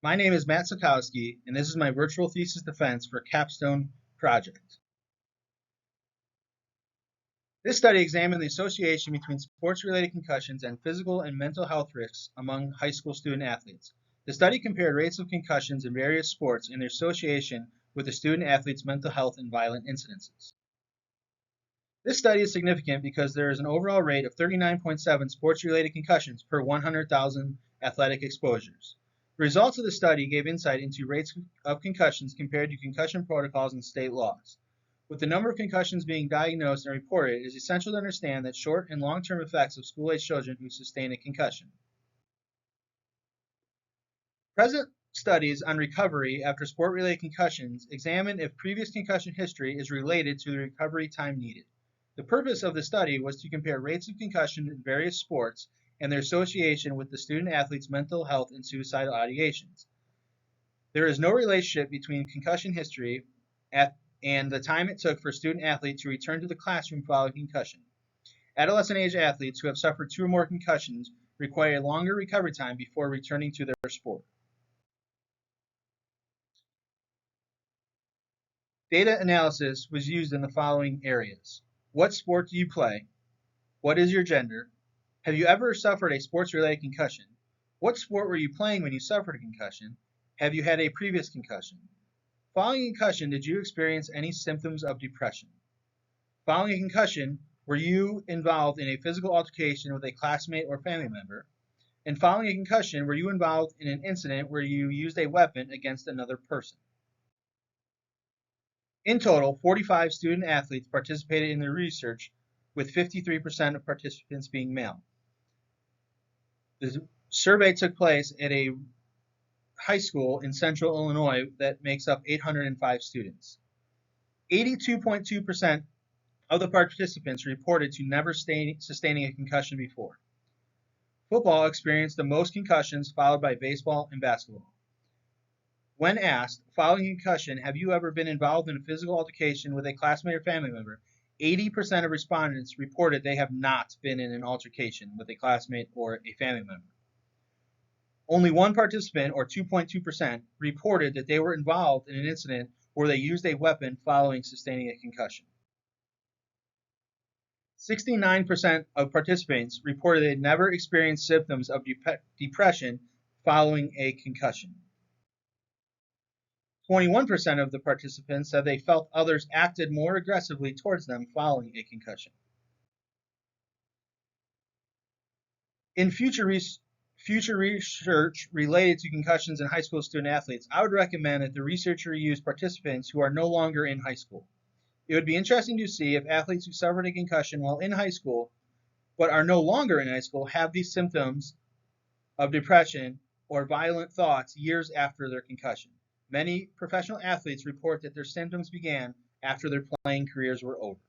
My name is Matt Sokowski, and this is my virtual thesis defense for Capstone project. This study examined the association between sports-related concussions and physical and mental health risks among high school student athletes. The study compared rates of concussions in various sports and their association with the student athletes' mental health and violent incidences. This study is significant because there is an overall rate of 39.7 sports-related concussions per 100,000 athletic exposures. The results of the study gave insight into rates of concussions compared to concussion protocols and state laws. With the number of concussions being diagnosed and reported, it is essential to understand the short and long-term effects of school-age children who sustain a concussion. Present studies on recovery after sport-related concussions examine if previous concussion history is related to the recovery time needed. The purpose of the study was to compare rates of concussion in various sports and their association with the student athlete's mental health and suicidal ideations. There is no relationship between concussion history and the time it took for a student athlete to return to the classroom following concussion. Adolescent age athletes who have suffered 2 or more concussions require a longer recovery time before returning to their sport. Data analysis was used in the following areas. What sport do you play? What is your gender? Have you ever suffered a sports-related concussion? What sport were you playing when you suffered a concussion? Have you had a previous concussion? Following a concussion, did you experience any symptoms of depression? Following a concussion, were you involved in a physical altercation with a classmate or family member? And following a concussion, were you involved in an incident where you used a weapon against another person? In total, 45 student athletes participated in the research, with 53% of participants being male. The survey took place at a high school in central Illinois that makes up 805 students. 82.2% of the participants reported to never sustaining a concussion before. Football experienced the most concussions, followed by baseball and basketball. When asked, following a concussion, have you ever been involved in a physical altercation with a classmate or family member? 80% of respondents reported they have not been in an altercation with a classmate or a family member. Only one participant, or 2.2%, reported that they were involved in an incident where they used a weapon following sustaining a concussion. 69% of participants reported they had never experienced symptoms of depression following a concussion. 21% of the participants said they felt others acted more aggressively towards them following a concussion. In future research related to concussions in high school student athletes, I would recommend that the researcher use participants who are no longer in high school. It would be interesting to see if athletes who suffered a concussion while in high school but are no longer in high school have these symptoms of depression or violent thoughts years after their concussion. Many professional athletes report that their symptoms began after their playing careers were over.